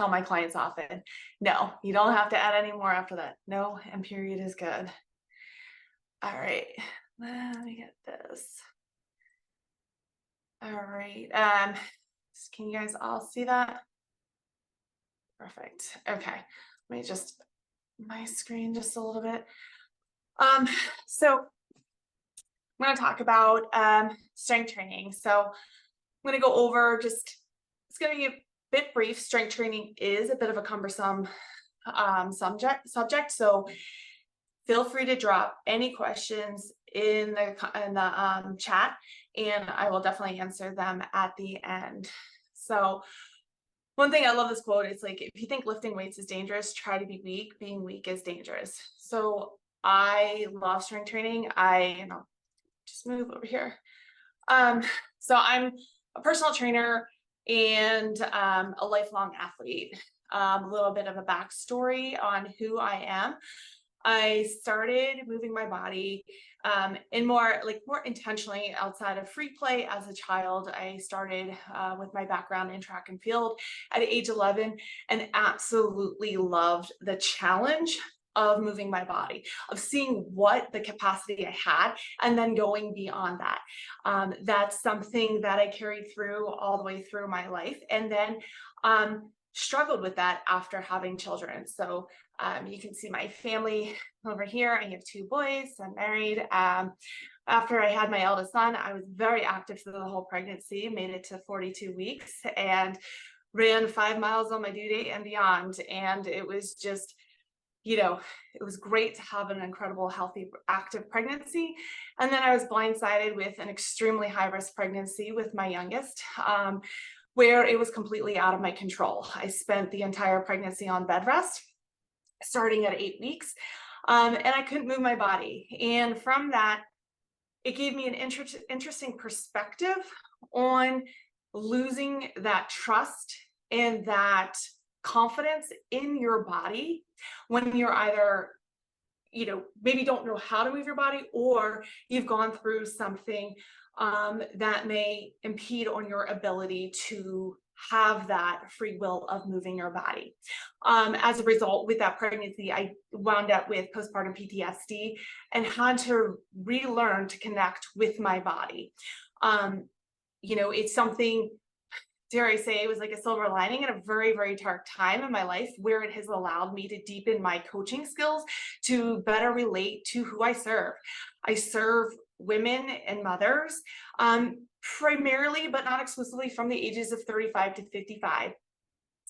tell my clients often, no, you don't have to add any more after that. No, and period is good. All right, let me get this. All right, can you guys all see that? Perfect. Okay, let me just my screen just a little bit. So I'm going to talk about strength training. So I'm going to go over it's going to be a bit brief. Strength training is a bit of a cumbersome subject. So feel free to drop any questions in the chat, and I will definitely answer them at the end. So one thing I love this quote, it's like, if you think lifting weights is dangerous, try to be weak. Being weak is dangerous. So I love strength training. Just move over here. So I'm a personal trainer and a lifelong athlete. A little bit of a backstory on who I am. I started moving my body in more intentionally outside of free play as a child. I started with my background in track and field at age 11 and absolutely loved the challenge of moving my body, of seeing what the capacity I had, and then going beyond that. That's something that I carried through all the way through my life, and then struggled with that after having children. So you can see my family over here. I have 2 boys. I'm married. After I had my eldest son, I was very active through the whole pregnancy, made it to 42 weeks, and ran 5 miles on my due date and beyond. And it was just, it was great to have an incredible, healthy, active pregnancy. And then I was blindsided with an extremely high-risk pregnancy with my youngest, where it was completely out of my control. I spent the entire pregnancy on bed rest, starting at 8 weeks, and I couldn't move my body. And from that, it gave me an interesting perspective on losing that trust and that confidence in your body when you're either maybe don't know how to move your body, or you've gone through something that may impede on your ability to have that free will of moving your body. As a result, with that pregnancy, I wound up with postpartum PTSD and had to relearn to connect with my body. It's something, dare I say, it was like a silver lining in a very, very dark time in my life, where it has allowed me to deepen my coaching skills to better relate to who I serve. I serve women and mothers, primarily, but not exclusively, from the ages of 35 to 55.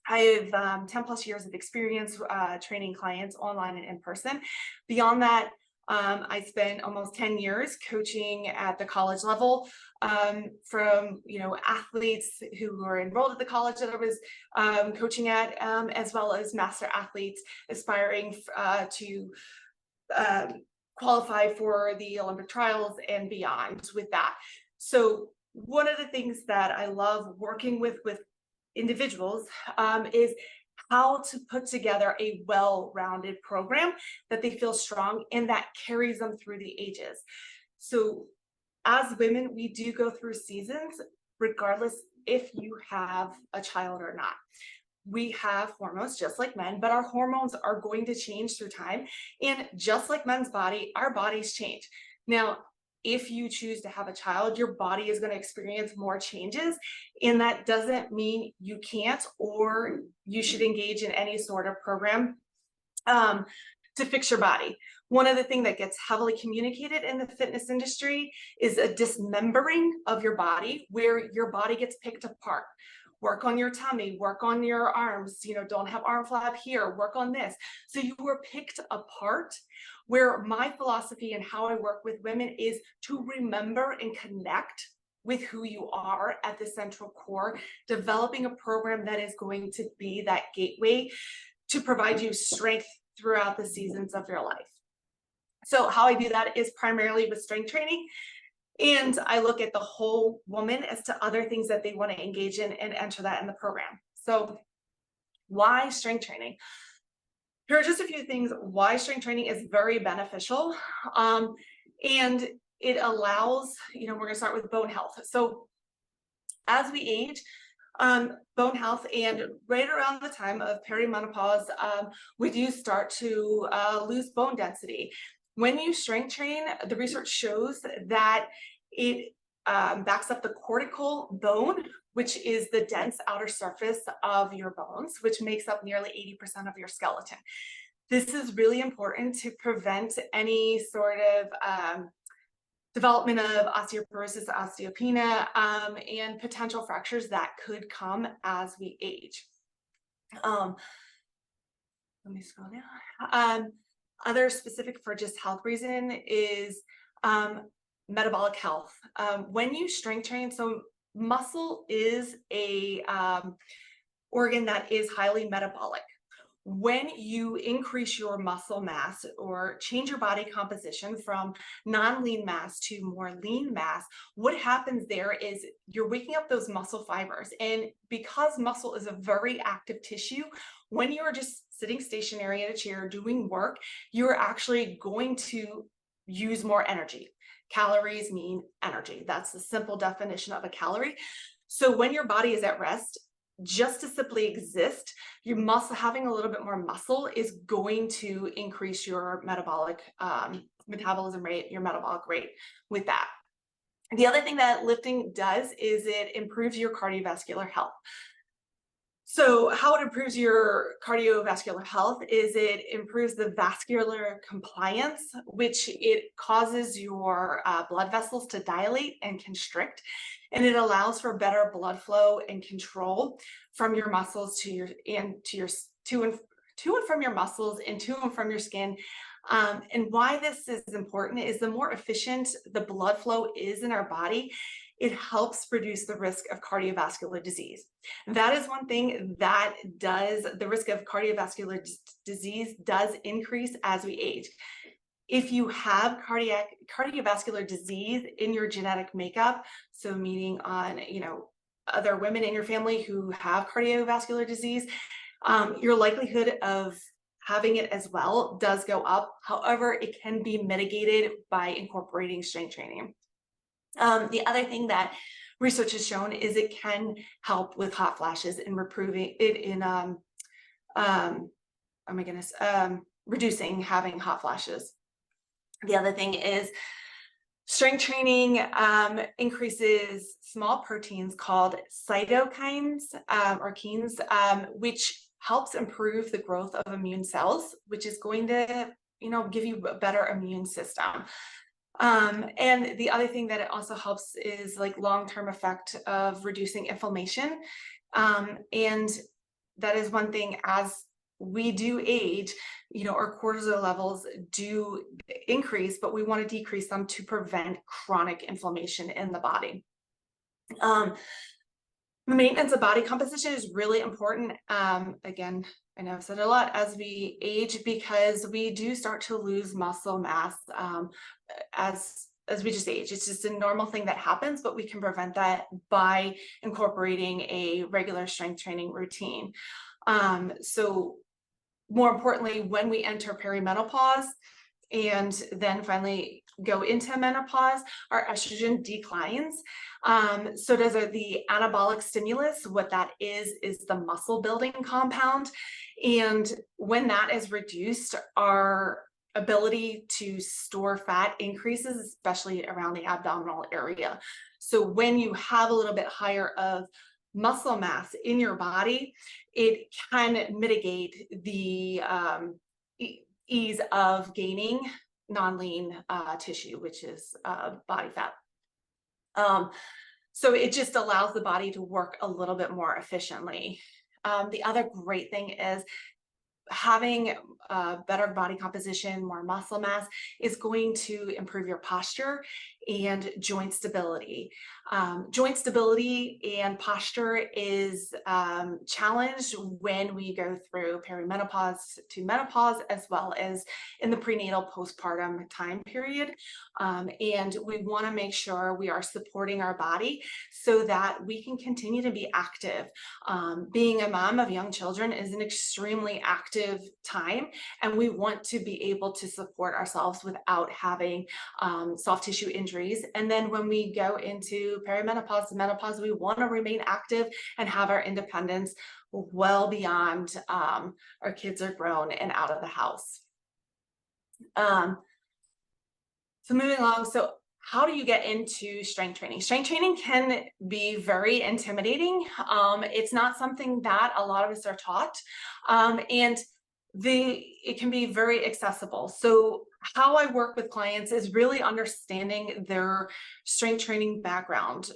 I have 10 plus years of experience training clients online and in person. Beyond that, I spent almost 10 years coaching at the college level, from athletes who were enrolled at the college that I was coaching at, as well as master athletes aspiring to qualify for the Olympic trials and beyond with that. So one of the things that I love working with individuals is how to put together a well-rounded program that they feel strong and that carries them through the ages. So as women, we do go through seasons, regardless if you have a child or not. We have hormones just like men, but our hormones are going to change through time. And just like men's body, our bodies change. Now, if you choose to have a child, your body is going to experience more changes. And that doesn't mean you can't or you should engage in any sort of program to fix your body. One of the things that gets heavily communicated in the fitness industry is a dismembering of your body, where your body gets picked apart. Work on your tummy, work on your arms, don't have arm flab here, work on this. So you were picked apart, where my philosophy and how I work with women is to remember and connect with who you are at the central core, developing a program that is going to be that gateway to provide you strength throughout the seasons of your life. So how I do that is primarily with strength training. And I look at the whole woman as to other things that they want to engage in and enter that in the program. So why strength training? Here are just a few things why strength training is very beneficial. And it allows, we're going to start with bone health. So as we age, Bone health, and right around the time of perimenopause, we do start to lose bone density. When you strength train, the research shows that it backs up the cortical bone, which is the dense outer surface of your bones, which makes up nearly 80% of your skeleton. This is really important to prevent any sort of development of osteoporosis, osteopenia, and potential fractures that could come as we age. Let me scroll down. Other specific for just health reason is metabolic health. When you strength train, so muscle is a organ that is highly metabolic. When you increase your muscle mass or change your body composition from non-lean mass to more lean mass, what happens there is you're waking up those muscle fibers. And because muscle is a very active tissue, when you're just sitting stationary in a chair doing work, you're actually going to use more energy. Calories mean energy. That's the simple definition of a calorie. So when your body is at rest, just to simply exist, your muscle, having a little bit more muscle is going to increase your metabolic metabolism rate, your metabolic rate with that. The other thing that lifting does is it improves your cardiovascular health. So how it improves your cardiovascular health is it improves the vascular compliance, which it causes your blood vessels to dilate and constrict, and it allows for better blood flow and control from your muscles to and from your muscles and to and from your skin. And why this is important is the more efficient the blood flow is in our body, it helps reduce the risk of cardiovascular disease. That is one thing that does, the risk of cardiovascular disease does increase as we age. If you have cardiovascular disease in your genetic makeup, so meaning on, other women in your family who have cardiovascular disease, your likelihood of having it as well does go up. However, it can be mitigated by incorporating strength training. The other thing that research has shown is it can help with hot flashes and improving it in reducing having hot flashes. The other thing is strength training increases small proteins called cytokines or kines, which helps improve the growth of immune cells, which is going to give you a better immune system. And the other thing that it also helps is like long-term effect of reducing inflammation. And that is one thing, as we do age, our cortisol levels do increase, but we want to decrease them to prevent chronic inflammation in the body. Maintenance of body composition is really important. Again, I know I've said it a lot, as we age, because we do start to lose muscle mass as we just age. It's just a normal thing that happens, but we can prevent that by incorporating a regular strength training routine. So more importantly, when we enter perimenopause and then finally go into menopause, our estrogen declines. So does the anabolic stimulus. What that is the muscle building compound. And when that is reduced, our ability to store fat increases, especially around the abdominal area. So when you have a little bit higher of muscle mass in your body, it can mitigate the ease of gaining non-lean tissue, which is body fat. So it just allows the body to work a little bit more efficiently. The other great thing is having better body composition, more muscle mass is going to improve your posture and joint stability. Joint stability and posture is challenged when we go through perimenopause to menopause, as well as in the prenatal postpartum time period. And we want to make sure we are supporting our body so that we can continue to be active. Being a mom of young children is an extremely active active time, and we want to be able to support ourselves without having soft tissue injuries. And then when we go into perimenopause to menopause, we want to remain active and have our independence well beyond our kids are grown and out of the house. So moving along, so how do you get into strength training? Strength training can be very intimidating. It's not something that a lot of us are taught, and it can be very accessible. So how I work with clients is really understanding their strength training background.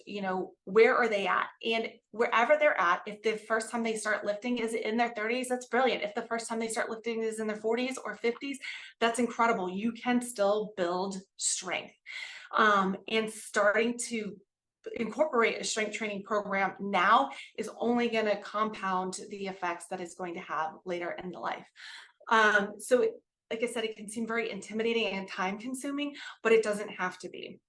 Where are they at? And wherever they're at, if the first time they start lifting is in their 30s, that's brilliant. If the first time they start lifting is in their 40s or 50s, that's incredible. You can still build strength. And starting to incorporate a strength training program now is only going to compound the effects that it's going to have later in the life. So like I said, it can seem very intimidating and time consuming, but it doesn't have to be.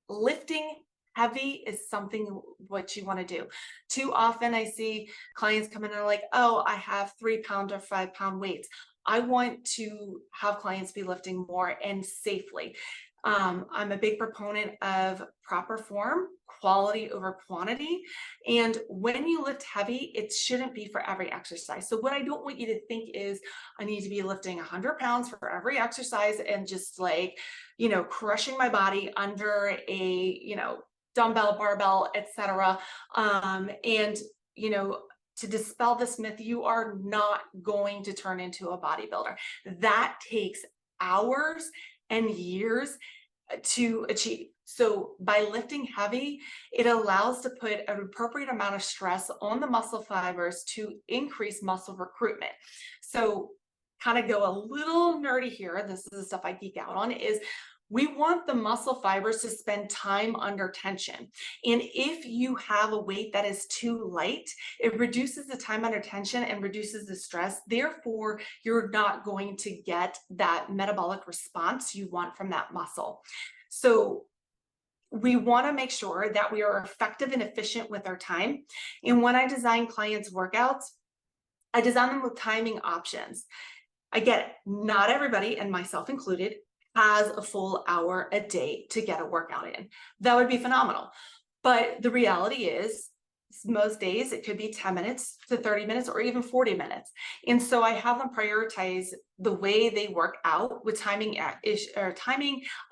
Lifting heavy is something what you want to do. Too often I see clients come in and are like, oh, I have 3-pound or 5-pound weights. I want to have clients be lifting more and safely. I'm a big proponent of proper form, quality over quantity. And when you lift heavy, it shouldn't be for every exercise. So what I don't want you to think is I need to be lifting 100 pounds for every exercise and just like, crushing my body under a, dumbbell, barbell, etc. And, to dispel this myth, you are not going to turn into a bodybuilder. That takes hours and years to achieve. So by lifting heavy, it allows to put an appropriate amount of stress on the muscle fibers to increase muscle recruitment. So kind of go a little nerdy here. This is the stuff I geek out on, is we want the muscle fibers to spend time under tension. And if you have a weight that is too light, it reduces the time under tension and reduces the stress. Therefore, you're not going to get that metabolic response you want from that muscle. So we want to make sure that we are effective and efficient with our time. And when I design clients' workouts, I design them with timing options. I get it. Not everybody, and myself included, has a full hour a day to get a workout in. That would be phenomenal. But the reality is, most days it could be 10 minutes to 30 minutes or even 40 minutes. And so I have them prioritize the way they work out with timing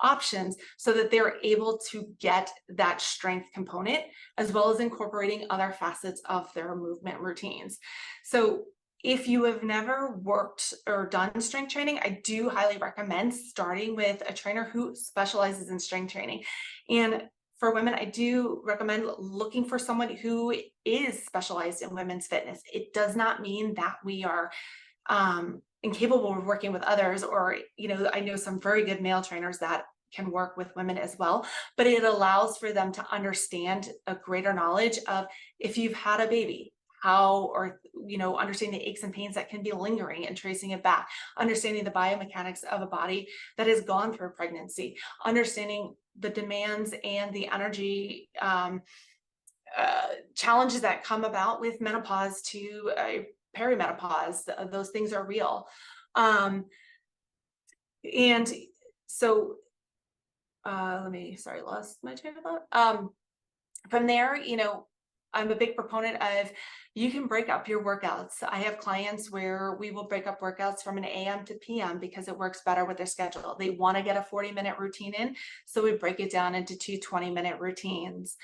options so that they're able to get that strength component as well as incorporating other facets of their movement routines. So if you have never worked or done strength training, I do highly recommend starting with a trainer who specializes in strength training. And for women, I do recommend looking for someone who is specialized in women's fitness. It does not mean that we are incapable of working with others, or, I know some very good male trainers that can work with women as well, but it allows for them to understand a greater knowledge of if you've had a baby, how, or, understanding the aches and pains that can be lingering and tracing it back, understanding the biomechanics of a body that has gone through pregnancy, understanding the demands and the energy challenges that come about with menopause to perimenopause. Those things are real. And so lost my train of thought. From there, I'm a big proponent of, you can break up your workouts. I have clients where we will break up workouts from an AM to PM because it works better with their schedule. They want to get a 40-minute routine in, so we break it down into 2 20-minute routines.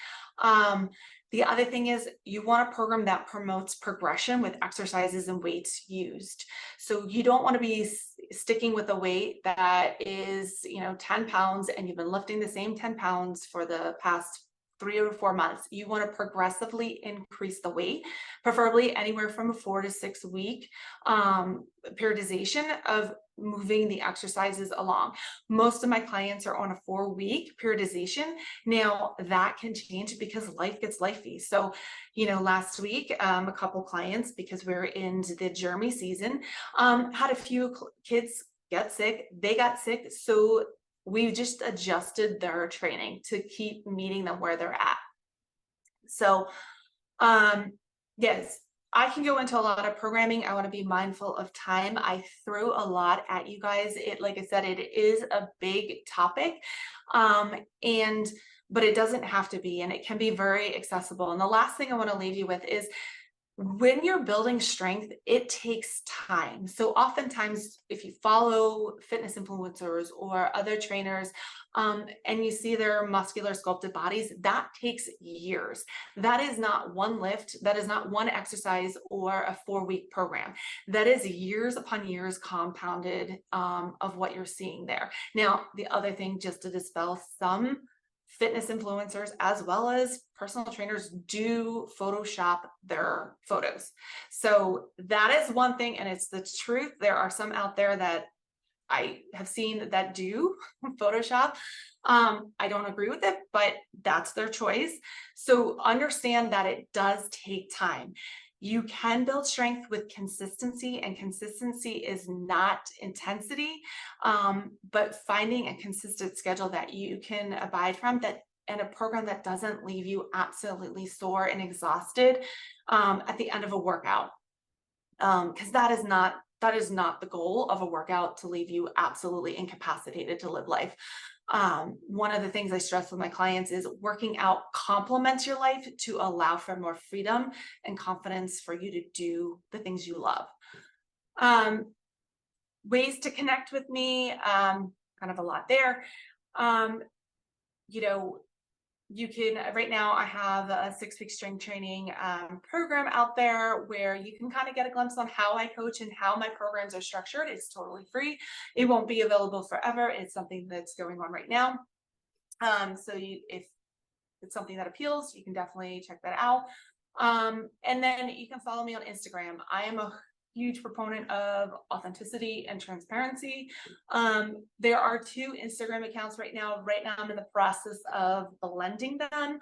The other thing is, you want a program that promotes progression with exercises and weights used. So you don't want to be sticking with a weight that is, 10 pounds and you've been lifting the same 10 pounds for the past 3 or 4 months. You want to progressively increase the weight, preferably anywhere from a 4 to 6 week periodization of moving the exercises along. Most of my clients are on a 4-week periodization. Now that can change because life gets lifey. So, last week, a couple clients, because we're in the germy season, had a few kids get sick. They got sick. So we just adjusted their training to keep meeting them where they're at. So, yes, I can go into a lot of programming. I want to be mindful of time. I throw a lot at you guys. Like I said, it is a big topic. And but it doesn't have to be, and it can be very accessible. And the last thing I want to leave you with is, when you're building strength, it takes time. So oftentimes, if you follow fitness influencers or other trainers, and you see their muscular sculpted bodies, that takes years. That is not one lift. That is not one exercise or a 4-week program. That is years upon years compounded, of what you're seeing there. Now, the other thing, just to dispel, some fitness influencers as well as personal trainers do Photoshop their photos. So that is one thing, and it's the truth. There are some out there that I have seen that do Photoshop. I don't agree with it, but that's their choice. So understand that it does take time. You can build strength with consistency, and consistency is not intensity, but finding a consistent schedule that you can abide from, that and a program that doesn't leave you absolutely sore and exhausted at the end of a workout, because that is not the goal of a workout, to leave you absolutely incapacitated to live life. One of the things I stress with my clients is working out complements your life to allow for more freedom and confidence for you to do the things you love. Ways to connect with me, kind of a lot there. You know, you can, right now I have a 6-week strength training program out there where you can kind of get a glimpse on how I coach and how my programs are structured. It's totally free. It won't be available forever. It's something that's going on right now. So if it's something that appeals, you can definitely check that out. And then you can follow me on Instagram. I am a huge proponent of authenticity and transparency. There are 2 Instagram accounts right now. I'm in the process of blending them.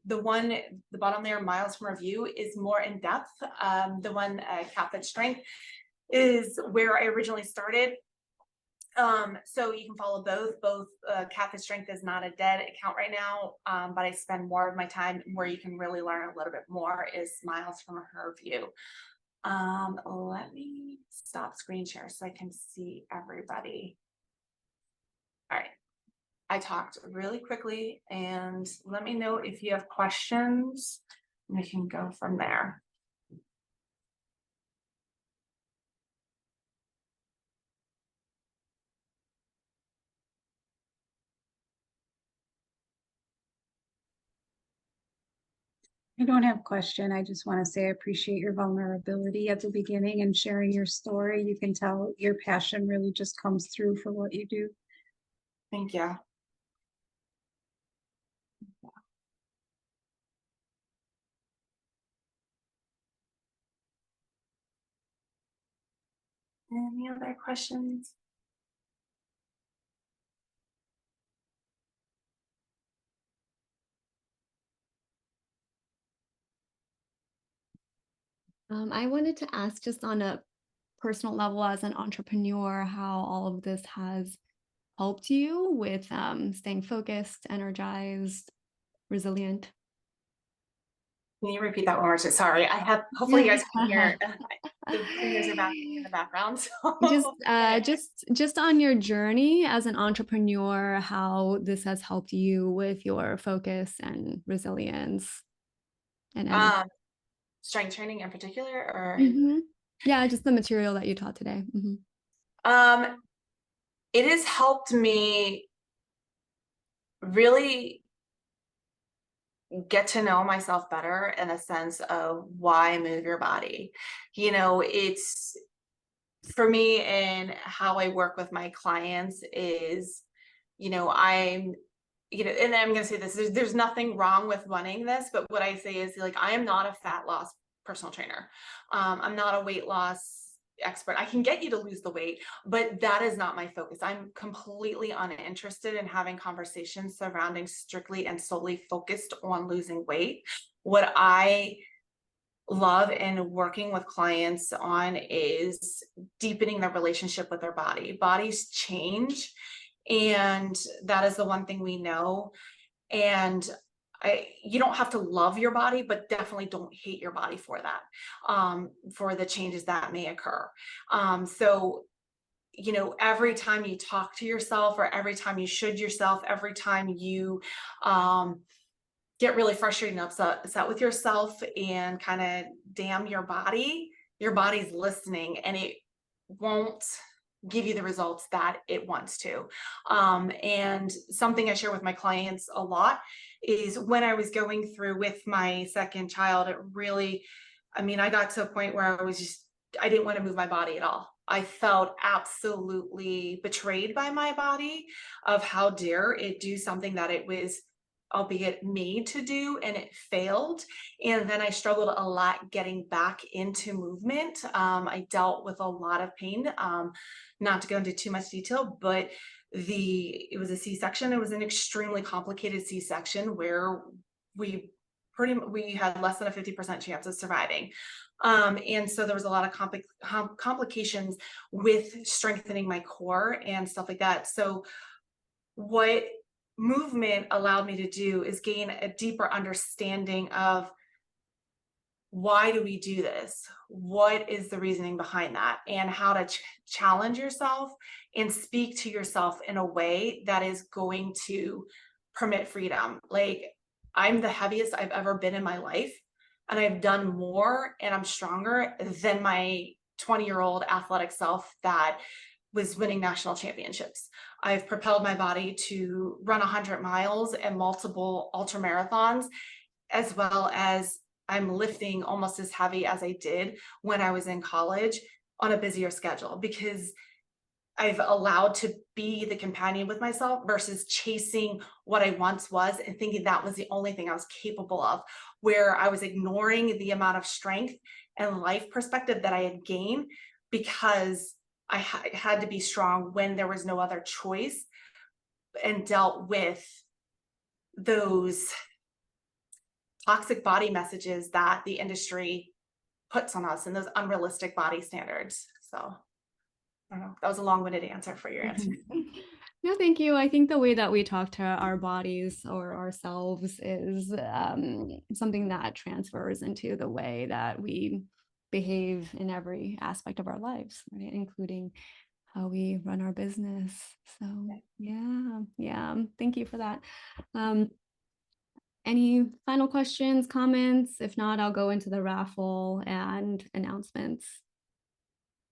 The bottom there, Miles from Review, is more in depth. The one, Cat Strength, is where I originally started. So you can follow both. Cat Strength is not a dead account right now, but I spend more of my time where you can really learn a little bit more is Miles from Her View. Let me stop screen share so I can see everybody. All right. I talked really quickly, and let me know if you have questions. We can go from there. I don't have a question. I just want to say I appreciate your vulnerability at the beginning and sharing your story. You can tell your passion really just comes through for what you do. Thank you. Any other questions? I wanted to ask, just on a personal level as an entrepreneur, how all of this has helped you with staying focused, energized, resilient. Can you repeat that one more time? Sorry, hopefully you guys can hear. The cleaners are backing in the background. So. Just on your journey as an entrepreneur, how this has helped you with your focus and resilience and energy. Strength training in particular, or yeah, just the material that you taught today. It has helped me really get to know myself better, in a sense of why move your body. It's, for me, and how I work with my clients is, and I'm going to say this, there's nothing wrong with running this, but what I say is, like, I am not a fat loss personal trainer. I'm not a weight loss expert. I can get you to lose the weight, but that is not my focus. I'm completely uninterested in having conversations surrounding strictly and solely focused on losing weight. What I love in working with clients on is deepening their relationship with their body. Bodies change, and that is the one thing we know. And you don't have to love your body, but definitely don't hate your body for that, for the changes that may occur. So, you know, every time you talk to yourself, or every time you should yourself, every time you get really frustrated and upset with yourself and kind of damn your body's listening, and it won't give you the results that it wants to. And something I share with my clients a lot is, when I was going through with my second child, it really, I mean, I got to a point where I didn't want to move my body at all. I felt absolutely betrayed by my body, of how dare it do something that it was, albeit made to do, and it failed. And then I struggled a lot getting back into movement. I dealt with a lot of pain, not to go into too much detail, but it was a C-section. It was an extremely complicated C-section where we had less than a 50% chance of surviving. And so there was a lot of complications with strengthening my core and stuff like that. So what movement allowed me to do is gain a deeper understanding of, why do we do this? What is the reasoning behind that? And how to challenge yourself and speak to yourself in a way that is going to permit freedom. Like, I'm the heaviest I've ever been in my life, and I've done more and I'm stronger than my 20-year-old athletic self that was winning national championships. I've propelled my body to run 100 miles and multiple ultra marathons, as well as I'm lifting almost as heavy as I did when I was in college on a busier schedule, because I've allowed to be the companion with myself versus chasing what I once was and thinking that was the only thing I was capable of, where I was ignoring the amount of strength and life perspective that I had gained, because I had to be strong when there was no other choice, and dealt with those toxic body messages that the industry puts on us, and those unrealistic body standards. So I don't know. That was a long-winded answer for your answer. No, thank you. I think the way that we talk to our bodies or ourselves is something that transfers into the way that we behave in every aspect of our lives, right? Including how we run our business. So yeah. Thank you for that. Any final questions, comments? If not, I'll go into the raffle and announcements.